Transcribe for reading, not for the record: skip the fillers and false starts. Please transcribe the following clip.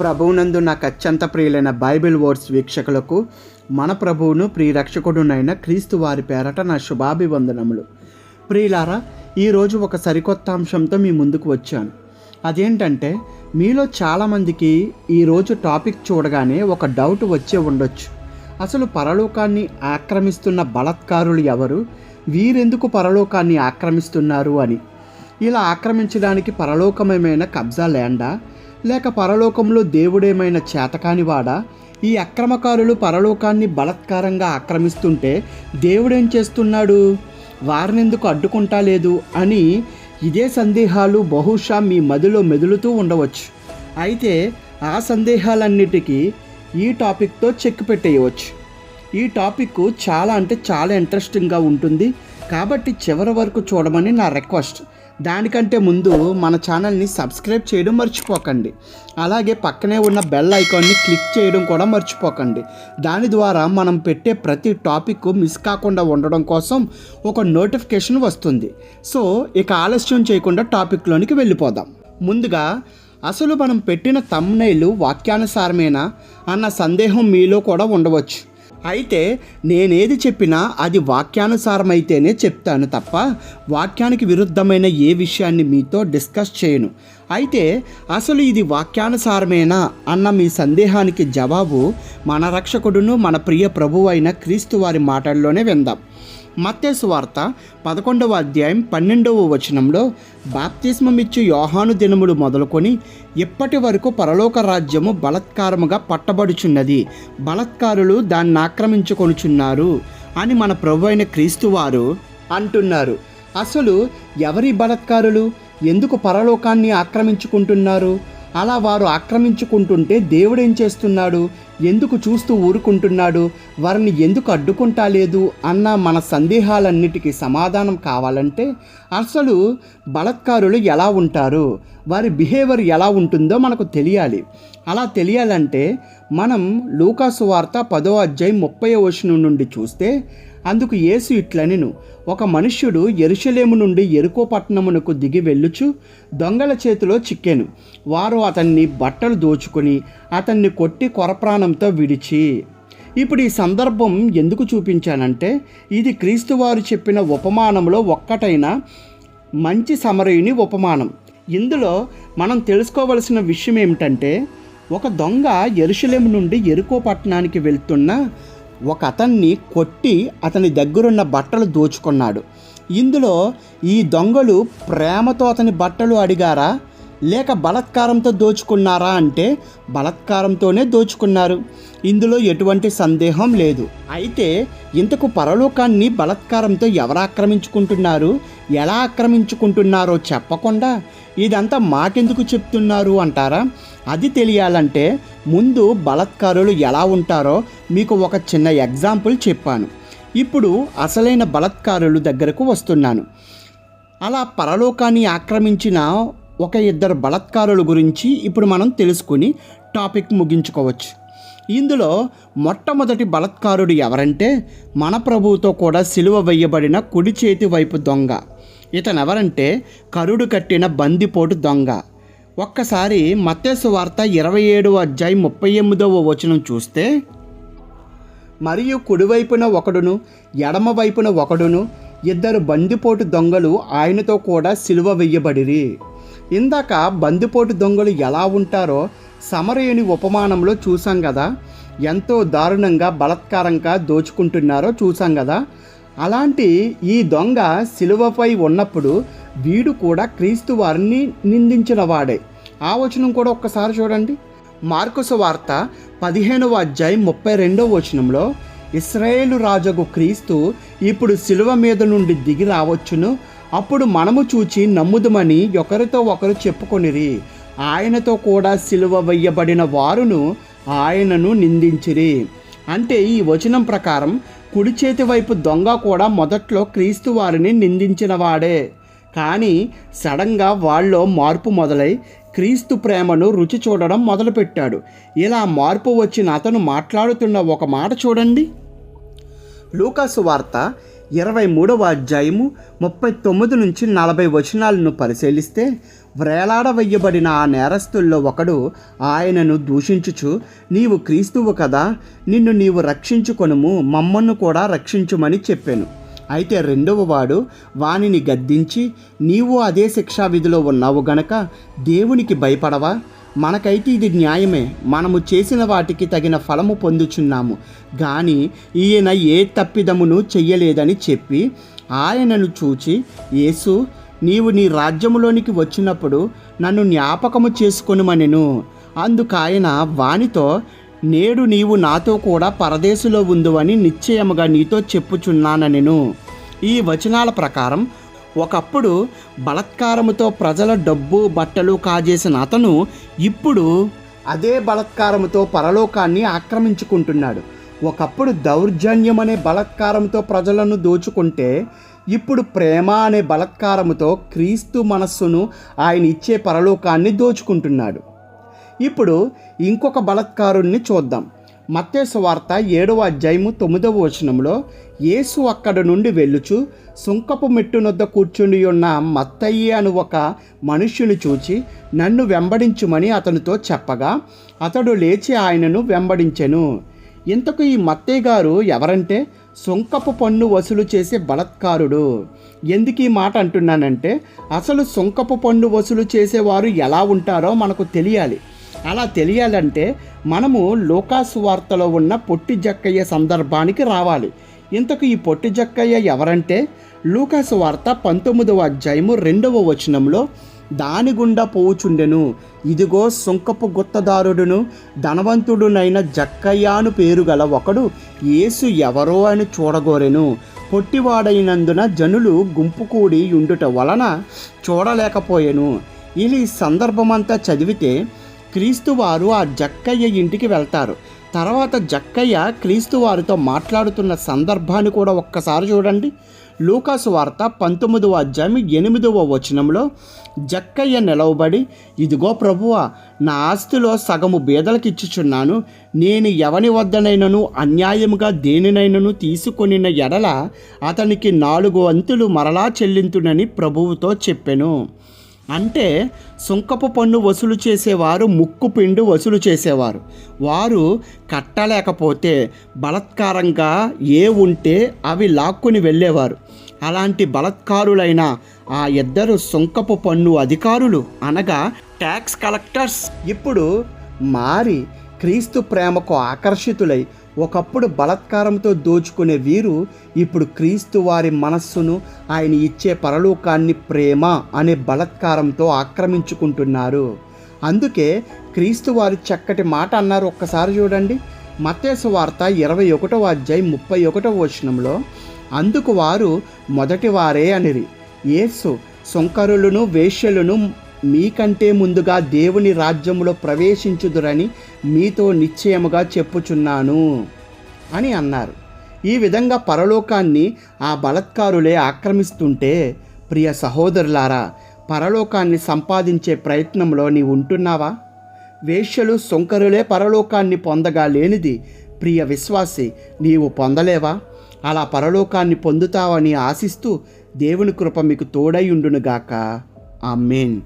ప్రభువునందు నాకు అత్యంత ప్రియులైన బైబిల్ వర్డ్స్ వీక్షకులకు మన ప్రభువును ప్రియరక్షకుడునైన క్రీస్తు వారి పేరట నా శుభాభివందనములు. ప్రియులారా, ఈరోజు ఒక సరికొత్త అంశంతో మీ ముందుకు వచ్చాను. అదేంటంటే, మీలో చాలామందికి ఈరోజు టాపిక్ చూడగానే ఒక డౌట్ వచ్చే ఉండొచ్చు. అసలు పరలోకాన్ని ఆక్రమిస్తున్న బలాత్కారులు ఎవరు? వీరెందుకు పరలోకాన్ని ఆక్రమిస్తున్నారు అని. ఇలా ఆక్రమించడానికి పరలోకమేమైనా కబ్జా ల్యాండా, లేక పరలోకంలో దేవుడేమైనా చేతకానివాడా? ఈ అక్రమకారులు పరలోకాన్ని బలాత్కారంగా ఆక్రమిస్తుంటే దేవుడేం చేస్తున్నాడు? వారినెందుకు అడ్డుకుంటా లేదు అని ఇదే సందేహాలు బహుశా మీ మదిలో మెదులుతూ ఉండవచ్చు. అయితే ఆ సందేహాలన్నిటికీ ఈ టాపిక్తో చెక్ పెట్టేయవచ్చు. ఈ టాపిక్ చాలా ఇంట్రెస్టింగ్గా ఉంటుంది, కాబట్టి చివరి వరకు చూడమని నా రిక్వెస్ట్. దానికంటే ముందు మన ఛానల్ని సబ్స్క్రైబ్ చేయడం మర్చిపోకండి. అలాగే పక్కనే ఉన్న బెల్ ఐకాన్ని క్లిక్ చేయడం కూడా మర్చిపోకండి. దాని ద్వారా మనం పెట్టే ప్రతి టాపిక్ మిస్ కాకుండా ఉండడం కోసం ఒక నోటిఫికేషన్ వస్తుంది. సో ఇక ఆలస్యం చేయకుండా టాపిక్లోనికి వెళ్ళిపోదాం. ముందుగా, అసలు మనం పెట్టిన థంబ్నెయిల్ వాక్యానుసారమేనా అన్న సందేహం మీలో కూడా ఉండవచ్చు. అయితే నేనేది చెప్పినా అది వాక్యానుసారమైతేనే చెప్తాను తప్ప వాక్యానికి విరుద్ధమైన ఏ విషయాన్ని మీతో డిస్కస్ చేయను. అయితే అసలు ఇది వాక్యానుసారమేనా అన్న మీ సందేహానికి జవాబు మన రక్షకుడును మన ప్రియ ప్రభువు అయిన క్రీస్తు వారి మాటల్లోనే విందాం. మత్తయి సువార్త 11వ అధ్యాయం 12వ వచనంలో, బాప్తిస్మమిచ్చు యోహాను దినములు మొదలుకొని ఇప్పటి వరకు పరలోక రాజ్యము బలాత్కారముగా పట్టబడుచున్నది, బలాత్కారులు దాన్ని ఆక్రమించుకొనుచున్నారు అని మన ప్రభు అయిన క్రీస్తు వారు అంటున్నారు. అసలు ఎవరి బలాత్కారులు? ఎందుకు పరలోకాన్ని ఆక్రమించుకుంటున్నారు? అలా వారు ఆక్రమించుకుంటుంటే దేవుడేం చేస్తున్నాడు? ఎందుకు చూస్తూ ఊరుకుంటున్నాడు? వారిని ఎందుకు అడ్డుకుంటా లేదు అన్న మన సందేహాలన్నిటికీ సమాధానం కావాలంటే అసలు బలాత్కారులు ఎలా ఉంటారు, వారి బిహేవియర్ ఎలా ఉంటుందో మనకు తెలియాలి. అలా తెలియాలంటే మనం లూకా సువార్త 10వ అధ్యాయం 30వ వచనం నుండి చూస్తే, అందుకు యేసు ఇట్లనెను, ఒక మనుష్యుడు యెరూషలేము నుండి యెరికో పట్టణమునకు దిగి వెళ్ళుచు దొంగల చేతిలో చిక్కెను. వారు అతన్ని బట్టలు దోచుకొని అతన్ని కొట్టి కొరప్రాణంతో విడిచి. ఇప్పుడు ఈ సందర్భం ఎందుకు చూపించానంటే, ఇది క్రీస్తు వారు చెప్పిన ఉపమానంలో ఒక్కటైన మంచి సమరయుని ఉపమానం. ఇందులో మనం తెలుసుకోవలసిన విషయం ఏమిటంటే, ఒక దొంగ యెరూషలేము నుండి యెరికో పట్టణానికి వెళ్తున్న ఒక అతన్ని కొట్టి అతని దగ్గరున్న బట్టలు దోచుకున్నాడు. ఇందులో ఈ దొంగలు ప్రేమతో అతని బట్టలు అడిగారా, లేక బలాత్కారంతో దోచుకున్నారా అంటే బలాత్కారంతోనే దోచుకున్నారు. ఇందులో ఎటువంటి సందేహం లేదు. అయితే ఇంతకు పరలోకాన్ని బలాత్కారంతో ఎవరు ఆక్రమించుకుంటున్నారు, ఎలా ఆక్రమించుకుంటున్నారో చెప్పకుండా ఇదంతా మాకెందుకు చెప్తున్నారు అంటారా? అది తెలియాలంటే ముందు బలాత్కారులు ఎలా ఉంటారో మీకు ఒక చిన్న ఎగ్జాంపుల్ చెప్పాను. ఇప్పుడు అసలైన బలాత్కారుల దగ్గరకు వస్తున్నాను. అలా పరలోకాన్ని ఆక్రమించిన ఒక ఇద్దరు బలాత్కారుల గురించి ఇప్పుడు మనం తెలుసుకుని టాపిక్ ముగించుకోవచ్చు. ఇందులో మొట్టమొదటి బలాత్కారుడు ఎవరంటే, మన ప్రభువుతో కూడా సిలువ వేయబడిన కుడి చేతి వైపు దొంగ. ఇతను ఎవరంటే కరుడు కట్టిన బందిపోటు దొంగ. ఒక్కసారి మత్తయి సువార్త 27వ అధ్యాయం 38వ వచనం చూస్తే, మరియు కుడివైపున ఒకడును ఎడమ వైపున ఒకడును ఇద్దరు బందిపోటు దొంగలు ఆయనతో కూడా సిలువ వేయబడిరి. ఇందాక బందిపోటు దొంగలు ఎలా ఉంటారో సమరయుని ఉపమానంలో చూసాం కదా, ఎంతో దారుణంగా బలాత్కారంగా దోచుకుంటున్నారో చూసాం కదా. అలాంటి ఈ దొంగ సిలువపై ఉన్నప్పుడు వీడు కూడా క్రీస్తు వారిని నిందించిన వాడే. ఆ వచనం కూడా ఒక్కసారి చూడండి. మార్కు సువార్త 15వ అధ్యాయం 32వ వచనంలో, ఇశ్రాయేలు రాజగు క్రీస్తు ఇప్పుడు సిలువ మీద నుండి దిగి రావచ్చును, అప్పుడు మనము చూచి నమ్ముదుమని ఒకరితో ఒకరు చెప్పుకొనిరి. ఆయనతో కూడా సిలువ వేయబడిన వారును ఆయనను నిందించిరి. అంటే ఈ వచనం ప్రకారం కుడి చేతి వైపు దొంగ కూడా మొదట్లో క్రీస్తు వారిని నిందించిన వాడే. కానీ సడన్గా వాళ్ళలో మార్పు మొదలై క్రీస్తు ప్రేమను రుచి చూడడం మొదలుపెట్టాడు. ఇలా మార్పు వచ్చిన అతను మాట్లాడుతున్న ఒక మాట చూడండి. లూకా సువార్త 23వ అధ్యాయము 39 నుంచి 40 వచనాలను పరిశీలిస్తే, వ్రేలాడవేయబడిన ఆ నేరస్తుల్లో ఒకడు ఆయనను దూషించుచు, నీవు క్రీస్తువు కదా, నిన్ను నీవు రక్షించుకొనుము, మమ్మను కూడా రక్షించుమని చెప్పాను. అయితే రెండవ వాడు వానిని గద్దించి, నీవు అదే శిక్షా విధిలో ఉన్నావు గనక దేవునికి భయపడవా? మనకైతే ఇది న్యాయమే, మనము చేసిన వాటికి తగిన ఫలము పొందుచున్నాము, కానీ ఈయన ఏ తప్పిదమును చెయ్యలేదని చెప్పి ఆయనను చూచి, యేసు, నీవు నీ రాజ్యములోనికి వచ్చినప్పుడు నన్ను జ్ఞాపకము చేసుకొనుమనెను. అందుకాయన వానితో, నేడు నీవు నాతో కూడా పరదేశులో ఉందువని నిశ్చయముగా నీతో చెప్పుచున్నానెను. ఈ వచనాల ప్రకారం ఒకప్పుడు బలాత్కారముతో ప్రజల డబ్బు బట్టలు కాజేసిన అతను ఇప్పుడు అదే బలాత్కారముతో పరలోకాన్ని ఆక్రమించుకుంటున్నాడు. ఒకప్పుడు దౌర్జన్యం అనే బలాత్కారంతో ప్రజలను దోచుకుంటే ఇప్పుడు ప్రేమ అనే బలాత్కారముతో క్రీస్తు మనస్సును ఆయన ఇచ్చే పరలోకాన్ని దోచుకుంటున్నాడు. ఇప్పుడు ఇంకొక బలాత్కారుణ్ణి చూద్దాం. మత్తయి సువార్త 7వ అధ్యాయము 9వ వచనంలో, యేసు అక్కడ నుండి వెళ్ళుచు సుంకపు మెట్టునొద్ద కూర్చుని ఉన్న మత్తయి అను ఒక మనుష్యుని చూచి, నన్ను వెంబడించుమని అతనితో చెప్పగా అతడు లేచి ఆయనను వెంబడించెను. ఇంతకు ఈ మత్తయి గారు ఎవరంటే సుంకపు పన్ను వసూలు చేసే బలాత్కారుడు. ఎందుకు ఈ మాట అంటున్నానంటే, అసలు సుంకపు పన్ను వసూలు చేసేవారు ఎలా ఉంటారో మనకు తెలియాలి. అలా తెలియాలంటే మనము లూకాసు వార్తలో ఉన్న పొట్టి జక్కయ్య సందర్భానికి రావాలి. ఇంతకు ఈ పొట్టి జక్కయ్య ఎవరంటే, లూకాసు వార్త 19వ అధ్యాయము 2వ వచనంలో, దాని గుండా పోవుచుండెను, ఇదిగో సుంకపు గుత్తదారుడును ధనవంతుడునైన జక్కయ్యాను పేరు గల ఒకడు యేసు ఎవరో అని చూడగోరెను. పొట్టివాడైనందున జనులు గుంపు కూడి ఉండుట వలన చూడలేకపోయెను. ఈ సందర్భమంతా చదివితే క్రీస్తు వారు ఆ జక్కయ్య ఇంటికి వెళ్తారు. తర్వాత జక్కయ్య క్రీస్తు వారితో మాట్లాడుతున్న సందర్భాన్ని కూడా ఒక్కసారి చూడండి. లూకాసు వార్త 19వ అధ్యాయం 8వ వచనంలో, జక్కయ్య నిలవబడి, ఇదిగో ప్రభువా, నా ఆస్తిలో సగము బీదలకు ఇచ్చుచున్నాను. నేను ఎవని వద్దనైనను అన్యాయముగా దేనినైనను తీసుకొనిన ఎడల అతనికి 4 వంతులు మరలా చెల్లింతునని ప్రభువుతో చెప్పెను. అంటే సుంకపు పన్ను వసూలు చేసేవారు ముక్కు పిండి వసూలు చేసేవారు. వారు కట్టలేకపోతే బలాత్కారంగా ఉంటే అవి లాక్కుని వెళ్ళేవారు. అలాంటి బలాత్కారులైన ఆ ఇద్దరు సుంకపు పన్ను అధికారులు అనగా ట్యాక్స్ కలెక్టర్స్ ఇప్పుడు మారి క్రీస్తు ప్రేమకు ఆకర్షితులై ఒకప్పుడు బలాత్కారంతో దోచుకునే వీరు ఇప్పుడు క్రీస్తు వారి మనస్సును, ఆయన ఇచ్చే పరలోకాన్ని ప్రేమ అనే బలాత్కారంతో ఆక్రమించుకుంటున్నారు. అందుకే క్రీస్తు వారి చక్కటి మాట అన్నారు. ఒక్కసారి చూడండి. మత్తయి సువార్త 21వ అధ్యాయం 31వ వచనంలో, అందుకు వారు మొదటి వారే అనిరి, యేసు, సుంకరులను వేశ్యలను మీకంటే ముందుగా దేవుని రాజ్యములో ప్రవేశించుదురని మీతో నిశ్చయముగా చెప్పుచున్నాను అని అన్నారు. ఈ విధంగా పరలోకాన్ని ఆ బలాత్కారులే ఆక్రమిస్తుంటే, ప్రియ సహోదరులారా, పరలోకాన్ని సంపాదించే ప్రయత్నంలో నీవు ఉంటున్నావా? వేశ్యలు సుంకరులే పరలోకాన్ని పొందగా లేనిది ప్రియ విశ్వాసి నీవు పొందలేవా? అలా పరలోకాన్ని పొందుతావని ఆశిస్తూ దేవుని కృప మీకు తోడై ఉండునుగాక. ఆమేన్.